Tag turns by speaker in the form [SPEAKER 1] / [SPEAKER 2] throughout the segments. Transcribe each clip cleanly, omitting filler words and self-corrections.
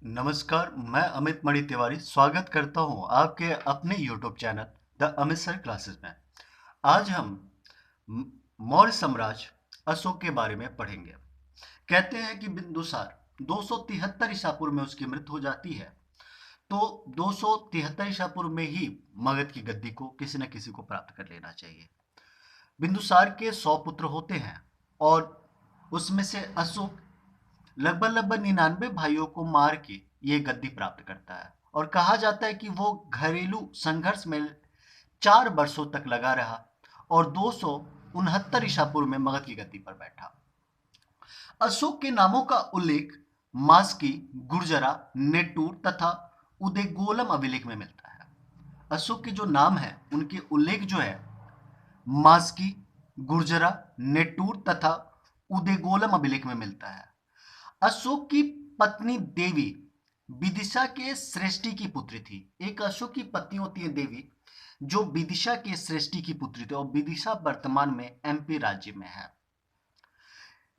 [SPEAKER 1] नमस्कार, मैं अमित मणि तिवारी स्वागत करता हूं आपके अपने YouTube channel the Amit sir classes में। आज हम म- मौर्य साम्राज्य अशोक के बारे में पढ़ेंगे। कहते हैं कि बिंदुसार 273 ईसा पूर्व में उसकी मृत्यु हो जाती है। तो 273 ईसा पूर्व में ही मगध की गद्दी को किसी न किसी को प्राप्त कर लेना चाहिए। बिंदुसार के 100 पुत्र होते हैं और उसमें से अशोक लगभग लगभग 99 भाइयों को मार के ये गद्दी प्राप्त करता है और कहा जाता है कि वो घरेलू संघर्ष में 4 वर्षों तक लगा रहा और 269 ईसा पूर्व में मगध की गद्दी पर बैठा। अशोक के नामों का उल्लेख मास्की, गुर्जरा, नेटूर तथा उदेगोलम अभिलेख में मिलता है। अशोक के जो नाम है उनके उल्लेख जो है मास्की, गुर्जरा, नेटूर तथा उदेगोलम अभिलेख में मिलता है। अशोक की पत्नी देवी विदिशा के श्रेष्ठी की पुत्री थी। एक अशोक की पत्नी होती है देवी जो विदिशा के श्रेष्ठी की पुत्री थी और विदिशा वर्तमान में एमपी राज्य में है।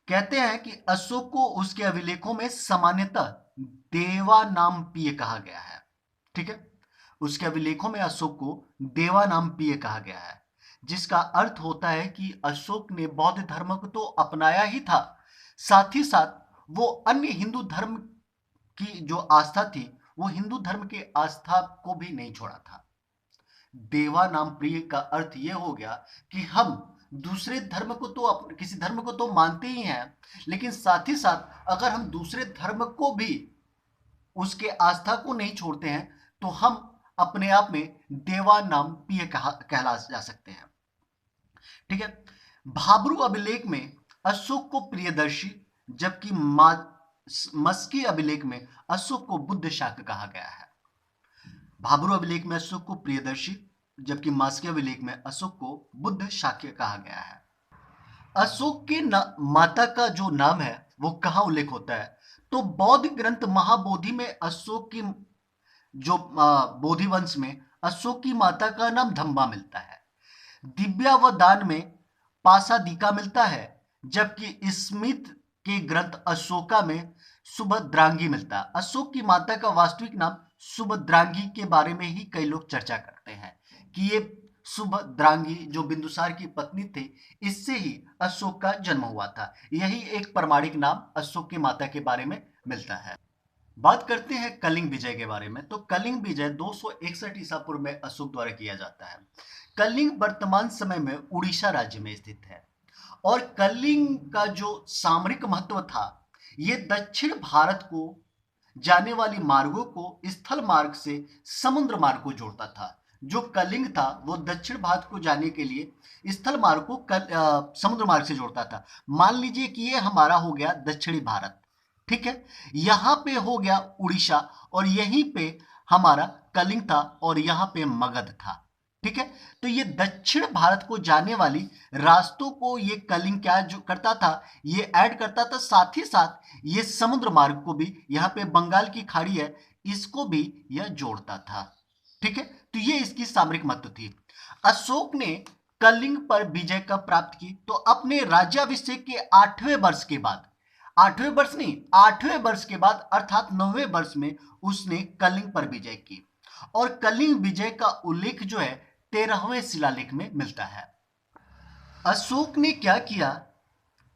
[SPEAKER 1] कहते हैं कि अशोक को उसके अभिलेखों में सामान्यतः देवा नाम पिय कहा गया है। ठीक है, उसके अभिलेखों में अशोक को देवा नाम पिय कहा गया है, जिसका अर्थ होता है कि अशोक ने बौद्ध धर्म को तो अपनाया ही था, साथ ही साथ वो अन्य हिंदू धर्म की जो आस्था थी वो हिंदू धर्म के आस्था को भी नहीं छोड़ा था। देवा नाम प्रिय का अर्थ ये हो गया कि हम दूसरे धर्म को तो किसी धर्म को तो मानते ही हैं, लेकिन साथ ही साथ अगर हम दूसरे धर्म को भी उसके आस्था को नहीं छोड़ते हैं तो हम अपने आप में देवा नाम प्रिय कहला जा सकते हैं। ठीक है, भाब्रू अभिलेख में अशोक को प्रियदर्शी जबकि मस्की अभिलेख में अशोक को बुद्ध शाक्य कहा गया है। भाब्रू अभिलेख में अशोक को प्रियदर्शी जबकि मास्की अभिलेख में अशोक को बुद्ध शाक्य कहा गया है। अशोक के माता का जो नाम है वो कहाँ उल्लेख होता है, तो बौद्ध ग्रंथ महाबोधि में अशोक की जो बोधि वंश में अशोक की माता का नाम धम्बा मिलता है। दिव्यावदान में पासादिका मिलता है, जबकि स्मिथ के ग्रंथ अशोका में सुभद्रांगी मिलता है। अशोक की माता का वास्तविक नाम सुभद्रांगी के बारे में ही कई लोग चर्चा करते हैं कि ये सुभद्रांगी जो बिंदुसार की पत्नी थे, इससे ही अशोक का जन्म हुआ था। यही एक प्रमाणिक नाम अशोक की माता के बारे में मिलता है। बात करते हैं कलिंग विजय के बारे में। तो कलिंग विजय 261 ईसा पूर्व में अशोक द्वारा किया जाता है। कलिंग वर्तमान समय में उड़ीसा राज्य में स्थित है और कलिंग का जो सामरिक महत्व था ये दक्षिण भारत को जाने वाली मार्गों को स्थल मार्ग से समुद्र मार्ग को जोड़ता था। जो कलिंग था वो दक्षिण भारत को जाने के लिए स्थल मार्ग को समुद्र मार्ग से जोड़ता था। मान लीजिए कि ये हमारा हो गया दक्षिणी भारत, ठीक है, यहाँ पे हो गया उड़ीसा और यहीं पे हमारा कलिंग था और यहाँ पे मगध था। ठीक है, तो ये दक्षिण भारत को जाने वाली रास्तों को ये कलिंग क्या जो करता था, ये ऐड करता था। साथ ही साथ ये समुद्र मार्ग को भी, यहाँ पे बंगाल की खाड़ी है, इसको भी यह जोड़ता था। ठीक है, तो ये इसकी सामरिक महत्व थी। अशोक ने कलिंग पर विजय कब प्राप्त की, तो अपने राज्याभिषेक के 8वें वर्ष के बाद, 8वें वर्ष नहीं, 8वें वर्ष के बाद अर्थात 9वें वर्ष में उसने कलिंग पर विजय की और कलिंग विजय का उल्लेख जो है 13वें शिलालेख में मिलता है। अशोक ने क्या किया,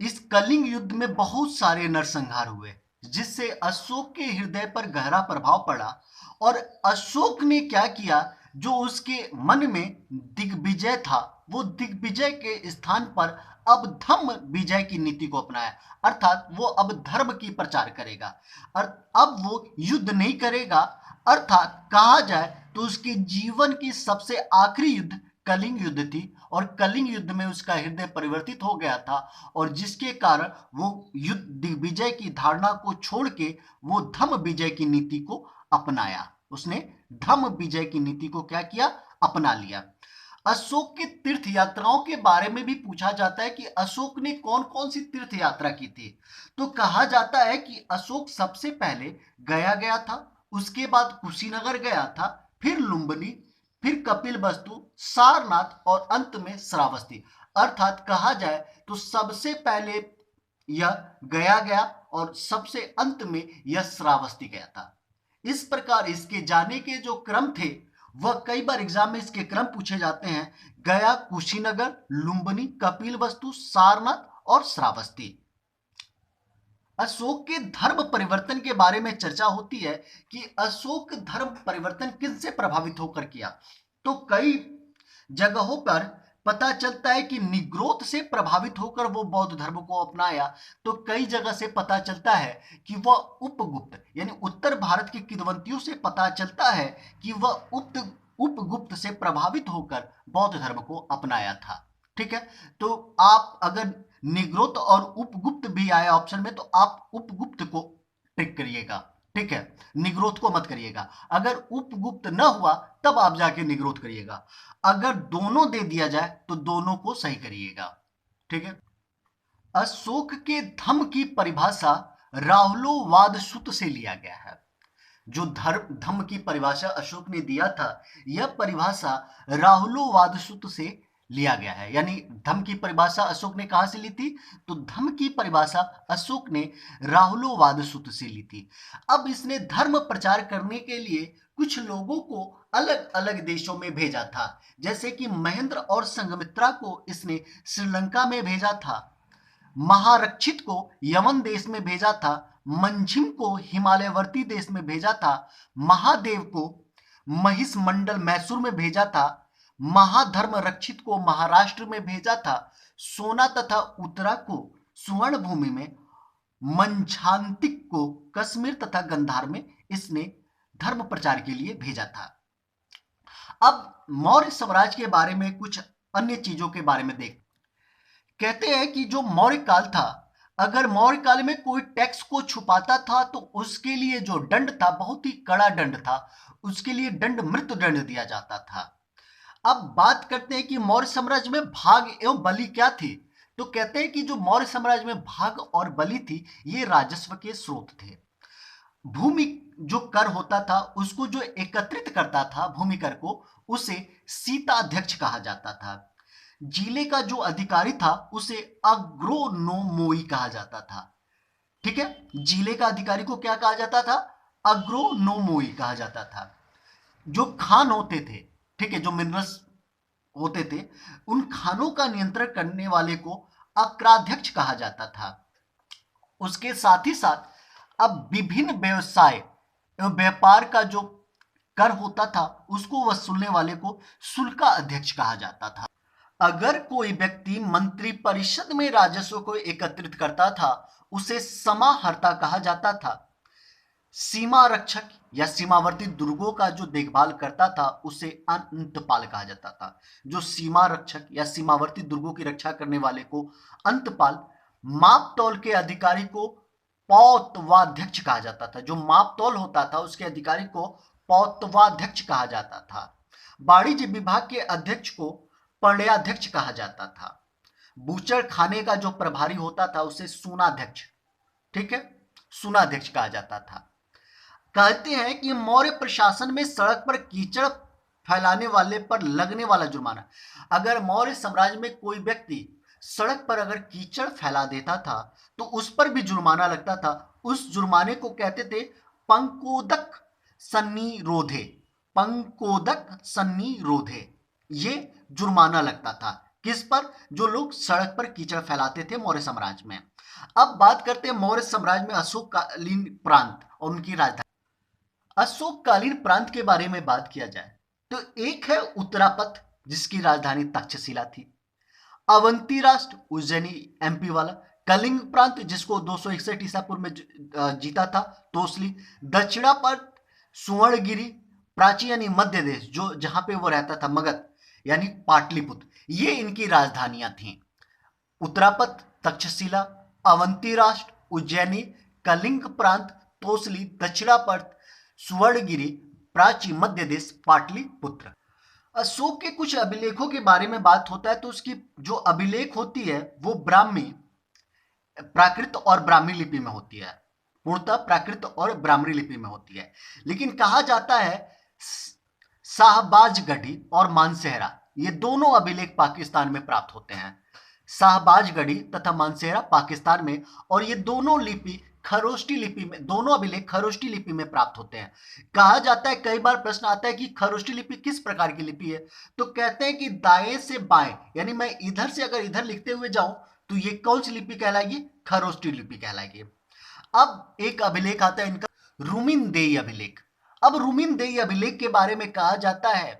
[SPEAKER 1] इस कलिंग युद्ध में बहुत सारे नरसंहार हुए जिससे अशोक के हृदय पर गहरा प्रभाव पड़ा और अशोक ने क्या किया, जो उसके मन में दिग्विजय था वो दिग्विजय के स्थान पर अब धम्म विजय की नीति को अपनाया। अर्थात वो अब धर्म की प्रचार करेगा और अब वो युद्ध नहीं करेगा। अर्थात कहा जाए तो उसके जीवन की सबसे आखिरी युद्ध कलिंग युद्ध थी और कलिंग युद्ध में उसका हृदय परिवर्तित हो गया था और जिसके कारण वो युद्ध दिग्विजय की धारणा को छोड़ के वो धम्म विजय की नीति को अपनाया। उसने धम्म विजय की नीति को क्या किया, अपना लिया। अशोक की तीर्थ यात्राओं के बारे में भी पूछा जाता है कि अशोक ने कौन कौन सी तीर्थ यात्रा की थी। तो कहा जाता है कि अशोक सबसे पहले गया गया था, उसके बाद कुशीनगर गया था, फिर लुम्बिनी, फिर कपिल वस्तु, सारनाथ और अंत में श्रावस्ती। अर्थात कहा जाए तो सबसे पहले यह गया और सबसे अंत में यह श्रावस्ती गया था। इस प्रकार इसके जाने के जो क्रम थे वह कई बार एग्जाम में इसके क्रम पूछे जाते हैं। गया, कुशीनगर, लुम्बिनी, कपिलवस्तु, सारनाथ और श्रावस्ती। अशोक के धर्म परिवर्तन के बारे में चर्चा होती है कि अशोक धर्म परिवर्तन किससे प्रभावित होकर किया। तो कई जगहों पर पता चलता है कि निग्रोध से प्रभावित होकर वो बौद्ध धर्म को अपनाया। तो कई जगह से पता चलता है कि वह उपगुप्त यानी उत्तर भारत की किंवदंतियों से पता चलता है कि वह उपगुप्त से प्रभावित होकर बौद्ध धर्म को अपनाया था। ठीक है, तो आप अगर निग्रोध और उपगुप्त भी आया ऑप्शन में तो आप उपगुप्त को टिक करिएगा। ठीक है, निग्रोध को मत करिएगा। अगर उपगुप्त न हुआ तब आप जाके निग्रोध करिएगा। अगर दोनों दे दिया जाए तो दोनों को सही करिएगा। ठीक है, अशोक के धम्म की परिभाषा राहुलोवाद सूत्र से लिया गया है। जो धम्म की परिभाषा अशोक ने दिया था यह परिभाषा राहुलोवाद सूत्र से लिया गया है। यानी धम्म की परिभाषा अशोक ने कहां से ली थी? तो धम्म की परिभाषा अशोक ने राहुलोवाद सूत्र से ली थी। अब इसने धर्म प्रचार करने के लिए कुछ लोगों को अलग अलग देशों में भेजा था। जैसे कि महेंद्र और संघमित्रा को इसने श्रीलंका में भेजा था, महारक्षित को यमन देश में भेजा था, मंझिम को हिमालयवर्ती देश में भेजा था, महादेव को महिष मंडल मैसूर में भेजा था, महाधर्म रक्षित को महाराष्ट्र में भेजा था, सोना तथा उत्तरा को सुवर्ण भूमि में, मंछांतिक को कश्मीर तथा गंधार में इसने धर्म प्रचार के लिए भेजा था। अब मौर्य साम्राज्य के बारे में कुछ अन्य चीजों के बारे में देख। कहते हैं कि जो मौर्य काल था, अगर मौर्य काल में कोई टैक्स को छुपाता था तो उसके लिए जो दंड था बहुत ही कड़ा दंड था। उसके लिए दंड मृत्यु दंड दिया जाता था। अब बात करते हैं कि मौर्य साम्राज्य में भाग एवं बलि क्या थी। तो कहते हैं कि जो मौर्य साम्राज्य में भाग और बलि थी ये राजस्व के स्रोत थे। भूमि जो कर होता था उसको जो एकत्रित करता था भूमि कर को, उसे सीताध्यक्ष कहा जाता था। जिले का जो अधिकारी था उसे अग्रोनोमोई कहा जाता था। ठीक है, जिले का अधिकारी को क्या कहा जाता था? अग्रोनोमोई कहा जाता था। जो खान होते थे, ठीक है, जो मिनरल्स होते थे, उन खानों का नियंत्रण करने वाले को अक्राध्यक्ष कहा जाता था। उसके साथ ही साथ अब विभिन्न व्यवसाय एवं व्यापार का जो कर होता था उसको वसूलने वाले को शुल्का अध्यक्ष कहा जाता था। अगर कोई व्यक्ति मंत्री परिषद में राजस्व को एकत्रित करता था उसे समाहर्ता कहा जाता था। सीमा रक्षक या सीमावर्ती दुर्गों का जो देखभाल करता था उसे अंतपाल कहा जाता था। जो सीमा रक्षक या सीमावर्ती दुर्गों की रक्षा करने वाले को अंतपाल, माप तौल के अधिकारी को पौतवाध्यक्ष कहा जाता था। जो माप तौल होता था उसके अधिकारी को पौतवाध्यक्ष कहा जाता था। वाणिज्य विभाग के अध्यक्ष को पर्याध्यक्ष कहा जाता था। बूचड़ खाने का जो प्रभारी होता था उसे सूनाध्यक्ष, ठीक है, सूनाध्यक्ष कहा जाता था। कहते हैं कि मौर्य प्रशासन में सड़क पर कीचड़ फैलाने वाले पर लगने वाला जुर्माना, अगर मौर्य साम्राज्य में कोई व्यक्ति सड़क पर अगर कीचड़ फैला देता था तो उस पर भी जुर्माना लगता था। उस जुर्माने को कहते थे पंकोदक सन्निरोधे। पंकोदक सन्निरोधे, ये जुर्माना लगता था किस पर? जो लोग सड़क पर कीचड़ फैलाते थे मौर्य साम्राज्य में। अब बात करते हैं मौर्य साम्राज्य में अशोककालीन प्रांत और उनकी राजधानी। अशोककालीन प्रांत के बारे में बात किया जाए तो एक है उत्तरापथ जिसकी राजधानी तक्षशिला थी, अवंती राष्ट्र उज्जैनी एमपी वाला, कलिंग प्रांत जिसको 261 ईसा पूर्व में जीता था तोसली, दक्षिणापथ सुवर्णगिरी, प्राची यानी मध्य देश जो जहां पे वो रहता था मगध यानी पाटलिपुत्र, ये इनकी राजधानियां थीं। उत्तरापथ, तक्षशिला, अवंती राष्ट्र, उज्जैनी, कलिंग प्रांत, तोसली, दक्षिणापथ, सुवर्णगिरी, प्राची, मध्य देश, पाटलिपुत्र। अशोक के कुछ अभिलेखों के बारे में बात होता है तो उसकी जो अभिलेख होती है वो ब्राह्मी, प्राकृत और ब्राह्मी लिपि में होती है। पूर्णतः प्राकृत और ब्राह्मी लिपि में होती है। लेकिन कहा जाता है शाहबाजगढ़ी और मानसेहरा ये दोनों अभिलेख पाकिस्तान में प्राप्त होते हैं। शाहबाजगढ़ी तथा मानसेहरा पाकिस्तान में, और ये दोनों लिपि खरोष्टी लिपि में, दोनों अभिलेख खरोष्टी लिपि में प्राप्त होते हैं। कहा जाता है, कई बार प्रश्न आता है कि खरोष्टी लिपि किस प्रकार की लिपि है, तो कहते हैं कि दाएं से बाएं, यानी मैं इधर से अगर इधर लिखते हुए जाऊं तो ये कौन सी लिपि कहलाएगी? खरोष्टी लिपि कहलाएगी। अब एक अभिलेख आता है इनका, रूमिनदेई अभिलेख। अब रूमिनदेई अभिलेख के बारे में कहा जाता है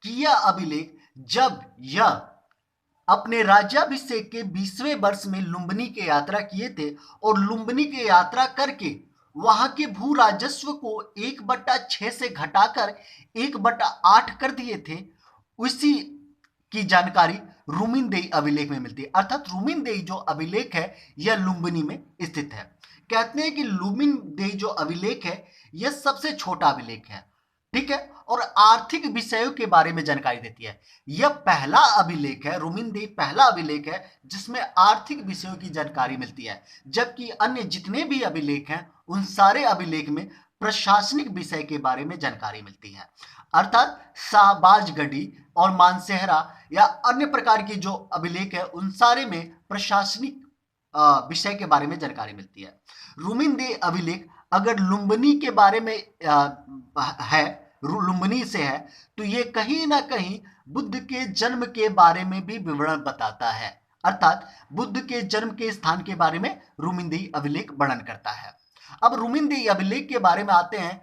[SPEAKER 1] कि यह अभिलेख जब यह अपने राज्याभिषेक के 20वें वर्ष में लुम्बिनी की यात्रा किए थे और लुम्बिनी की यात्रा करके वहां के भू राजस्व को 1/6 से घटाकर 1/8 कर दिए थे, उसी की जानकारी रूमिनदेई अभिलेख में मिलती है। अर्थात रूमिनदेई जो अभिलेख है यह लुम्बिनी में स्थित है। कहते हैं कि रूमिनदेई जो अभिलेख है यह सबसे छोटा अभिलेख है, ठीक है, और आर्थिक विषयों के बारे में जानकारी देती है। यह पहला अभिलेख है, रूमिनदेई पहला अभिलेख है जिसमें आर्थिक विषयों की जानकारी मिलती है, जबकि अन्य जितने भी अभिलेख हैं उन सारे अभिलेख में प्रशासनिक विषय के बारे में जानकारी मिलती है। अर्थात शाहबाजगढ़ी और मानसेहरा या अन्य प्रकार की जो अभिलेख है उन सारे में प्रशासनिक विषय के बारे में जानकारी मिलती है। रूमिनदेई अभिलेख अगर लुम्बिनी के बारे में है, लुम्बिनी से है, तो ये कहीं ना कहीं बुद्ध के जन्म के बारे में भी विवरण बताता है। अर्थात बुद्ध के जन्म के स्थान के बारे में रूमिनदेई अभिलेख वर्णन करता है। अब रूमिनदेई अभिलेख के बारे में आते हैं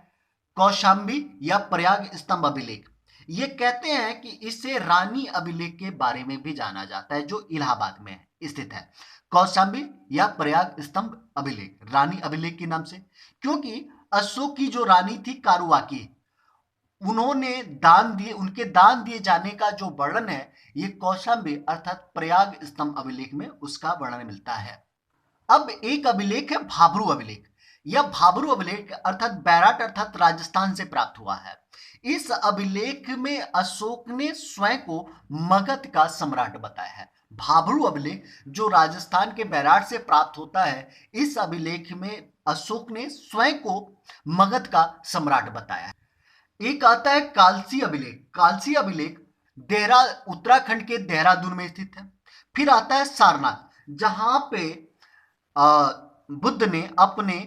[SPEAKER 1] कौशाम्बी या प्रयाग स्तंभ अभिलेख। ये कहते हैं कि इसे रानी अभिलेख के बारे में भी जाना जाता है, जो इलाहाबाद में स्थित है। कौशाम्बी या प्रयाग स्तंभ अभिलेख रानी अभिलेख के नाम से, क्योंकि अशोक की जो रानी थी कारुवाकी, उन्होंने दान दिए, उनके दान दिए जाने का जो वर्णन है ये कौशाम्बी अर्थात प्रयाग स्तंभ अभिलेख में उसका वर्णन मिलता है। अब एक अभिलेख है भाबरू अभिलेख। यह भाबरू अभिलेख अर्थात बैराट अर्थात राजस्थान से प्राप्त हुआ है। इस अभिलेख में अशोक ने स्वयं को मगध का सम्राट बताया है। भाबरू अभिलेख जो राजस्थान के बैराट से प्राप्त होता है, इस अभिलेख में अशोक ने स्वयं को मगध का सम्राट बताया है। एक आता है कालसी अभिलेख। कालसी अभिलेख उत्तराखंड के देहरादून में स्थित है। फिर आता है सारनाथ, जहां पे बुद्ध ने अपने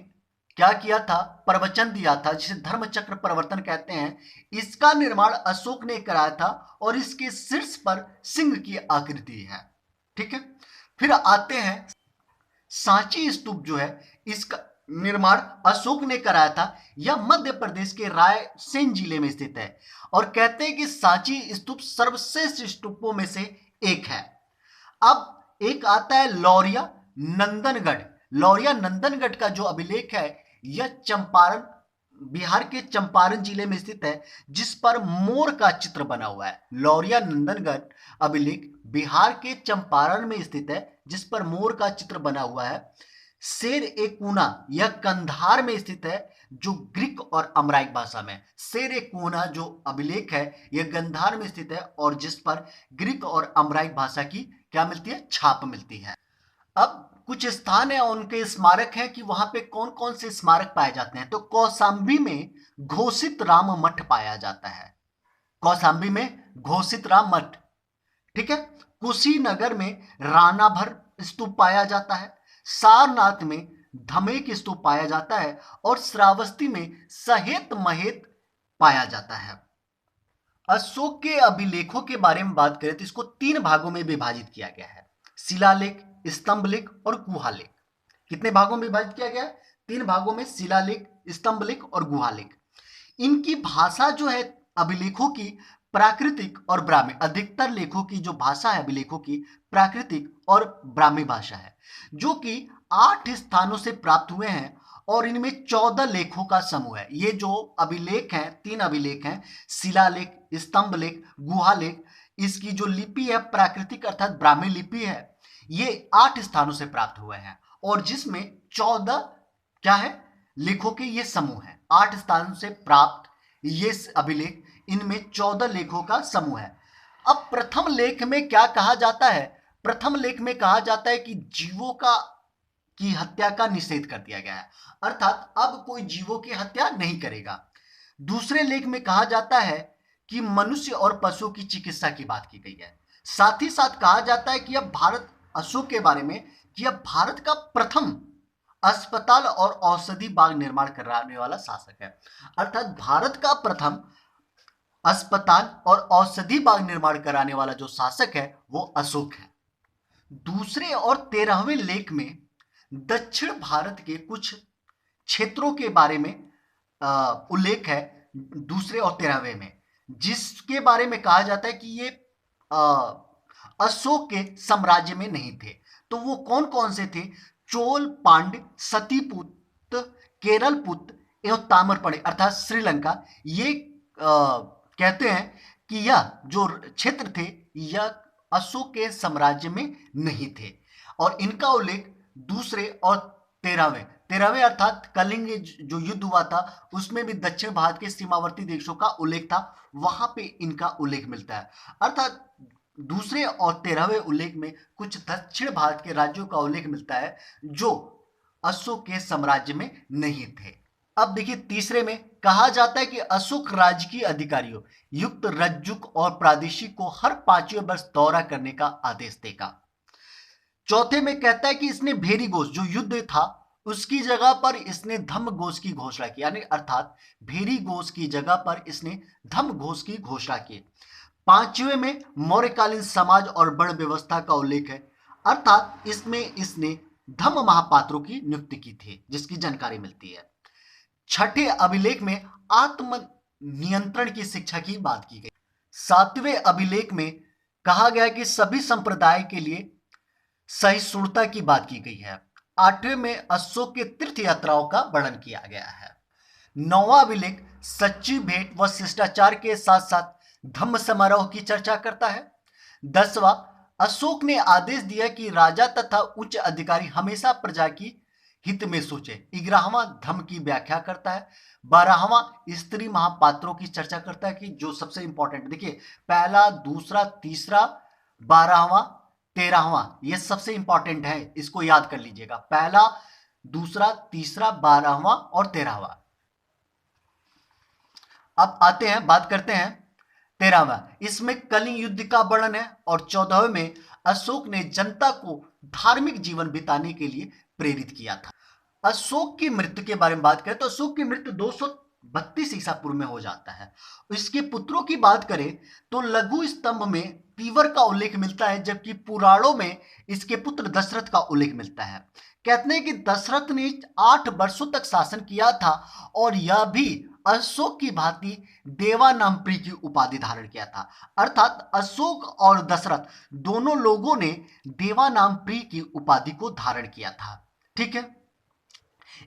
[SPEAKER 1] क्या किया था, प्रवचन दिया था, जिसे धर्मचक्र प्रवर्तन कहते हैं। इसका निर्माण अशोक ने कराया था और इसके शीर्ष पर सिंह की आकृति है, ठीक है। फिर आते हैं सांची स्तूप, जो है इसका निर्माण अशोक ने कराया था। यह मध्य प्रदेश के रायसेन जिले में स्थित है और कहते हैं कि सांची स्तूप सर्वश्रेष्ठ स्तूपों में से एक है। अब एक आता है लौरिया नंदनगढ़। लौरिया नंदनगढ़ का जो अभिलेख है यह चंपारण, बिहार के चंपारण जिले में स्थित है, जिस पर मोर का चित्र बना हुआ है। लौरिया नंदनगढ़ अभिलेख बिहार के चंपारण में स्थित है, जिस पर मोर का चित्र बना हुआ है। शेर ए कूना यह कंधार में स्थित है, जो ग्रीक और अमराइक भाषा में। शेर ए कूना जो अभिलेख है यह गंधार में स्थित है और जिस पर ग्रीक और अमराइक भाषा की क्या मिलती है, छाप मिलती है। अब कुछ स्थान है उनके स्मारक हैं कि वहां पे कौन कौन से स्मारक पाए जाते हैं। तो कौशाम्बी में घोषित राम मठ पाया जाता है। कौशाम्बी में घोषित राम मठ, ठीक है। कुशीनगर में रानाभर स्तूप पाया जाता है। सारनाथ में धमेक स्तूप पाया जाता है और श्रावस्ती में सहेत महेत पाया जाता है। अशोक के अभिलेखों के बारे में बात करें तो इसको 3 भागों में विभाजित किया गया है, शिलालेख, स्तंभलेख और गुहालेख। कितने भागों में विभाजित किया गया है? 3 भागों में, शिलालेख, स्तंभलेख और गुहालेख। इनकी भाषा जो है अभिलेखों की प्राकृतिक और ब्राह्मी, अधिकतर लेखों की जो भाषा है अभिलेखों की प्राकृतिक और ब्राह्मी भाषा है, जो कि 8 स्थानों से प्राप्त हुए हैं और इनमें 14 लेखों का समूह है। ये जो अभिलेख हैं, 3 अभिलेख हैं, शिलालेख, स्तंभलेख, गुहालेख, इसकी जो लिपि है प्राकृतिक अर्थात ब्राह्मी लिपि है, ये 8 स्थानों से प्राप्त हुए हैं और जिसमें 14 क्या है, लेखों के ये समूह है। 8 स्थानों से प्राप्त ये अभिलेख, इनमें 14 लेखों का समूह है। अब प्रथम लेख में क्या कहा जाता है? प्रथम लेख में कहा जाता है कि जीवों की हत्या का निषेध कर दिया गया है, अर्थात अब कोई जीवों की हत्या नहीं करेगा। दूसरे लेख में कहा जाता है कि मनुष्य और पशुओं की चिकित्सा की बात की गई है। साथ ही साथ कहा जाता है कि अब भारत, अशोक के बारे में, कि अब भारत का प्रथम अस्पताल और औषधि बाग निर्माण कराने वाला शासक है। अर्थात भारत का प्रथम अस्पताल और औषधि बाग निर्माण कराने वाला जो शासक है वो अशोक है। दूसरे और 13वें लेख में दक्षिण भारत के कुछ क्षेत्रों के बारे में उल्लेख है, दूसरे और 13वें में, जिसके बारे में कहा जाता है कि ये अशोक के साम्राज्य में नहीं थे। तो वो कौन कौन से थे? चोल, पांड्य, सतीपुत्र, केरलपुत्र एवं ताम्रपणी अर्थात श्रीलंका। ये कहते हैं कि यह जो क्षेत्र थे यह अशोक के साम्राज्य में नहीं थे, और इनका उल्लेख दूसरे और 13वें अर्थात कलिंग जो युद्ध हुआ था उसमें भी दक्षिण भारत के सीमावर्ती देशों का उल्लेख था, वहां पे इनका उल्लेख मिलता है। अर्थात दूसरे और 13वें उल्लेख में कुछ दक्षिण भारत के राज्यों का उल्लेख मिलता है जो अशोक के साम्राज्य में नहीं थे। अब देखिए तीसरे में कहा जाता है कि अशोक राजकीय अधिकारियों युक्त रज्जुक और प्रादेशिक को हर 5वें वर्ष दौरा करने का आदेश देगा। चौथे में कहता है कि इसने भेरी घोष जो युद्ध था उसकी जगह पर इसने धम्म घोष की घोषणा की, यानी अर्थात भेरी घोष की जगह पर इसने धम्म घोष की घोषणा की। 5वें में मौर्यकालीन समाज और वर्ण व्यवस्था का उल्लेख है, अर्थात इसमें इसने धम्म महापात्रों की नियुक्ति की थी जिसकी जानकारी मिलती है। 6ठे अभिलेख में आत्म नियंत्रण की शिक्षा की बात की गई। 7वें अभिलेख में कहा गया कि सभी संप्रदाय के लिए सहिष्णुता की बात की गई है। 8वें में अशोक के तीर्थ यात्राओं का वर्णन किया गया है। 9वां अभिलेख सच्ची भेंट व शिष्टाचार के साथ साथ धम्म समारोह की चर्चा करता है। 10वां अशोक ने आदेश दिया कि राजा तथा उच्च अधिकारी हमेशा प्रजा की हित में सोचे। 11वां धम्म की व्याख्या करता है। 12वां स्त्री महापात्रों की चर्चा करता है कि जो सबसे इंपॉर्टेंट, देखिए पहला, दूसरा, तीसरा, 12वां, 13वां, ये सबसे इंपॉर्टेंट है, इसको याद कर लीजिएगा। पहला, दूसरा, तीसरा, 12वां और 13वां। अब आते हैं, बात करते हैं 13वां। इसमें कलिंग युद्ध का वर्णन है, और 14वें में अशोक ने जनता को धार्मिक जीवन बिताने के लिए प्रेरित किया था। अशोक की मृत्यु के बारे में बात करें तो अशोक की मृत्यु 232 ईसा पूर्व में हो जाता है। इसके पुत्रों की बात करें तो लघु स्तंभ में तीवर का उल्लेख मिलता है, जबकि पुराणों में इसके पुत्र दशरथ का उल्लेख मिलता है। कहते हैं कि दशरथ ने 8 वर्षों तक शासन किया था और यह भी अशोक की भांति देवा नाम प्रिय की उपाधि धारण किया था। अर्थात अशोक और दशरथ दोनों लोगों ने देवा नाम प्रिय की उपाधि को धारण किया था। ठीक है,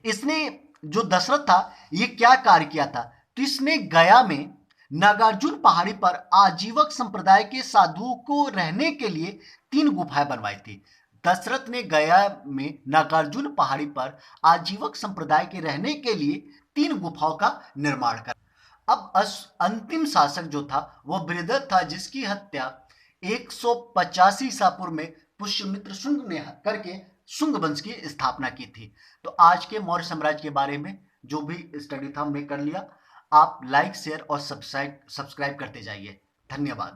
[SPEAKER 1] इसने जो दशरथ था ये क्या कार्य किया था? तो इसने गया में नागार्जुन पहाड़ी पर आजीवक संप्रदाय के साधुओं को रहने के लिए 3 गुफाएं बनवाई थी। दशरथ ने गया में नागार्जुन पहाड़ी पर आजीवक संप्रदाय के रहने के लिए 3 गुफाओं का निर्माण करा। अब अंतिम शासक जो था वह बृहदत्त था, जिसकी हत्या 185 ईसा पूर्व में पुष्यमित्र शुंग ने करके शुंग वंश की स्थापना की थी। तो आज के मौर्य साम्राज्य के बारे में जो भी स्टडी था हमने कर लिया। आप लाइक, शेयर और सब्सक्राइब करते जाइए। धन्यवाद।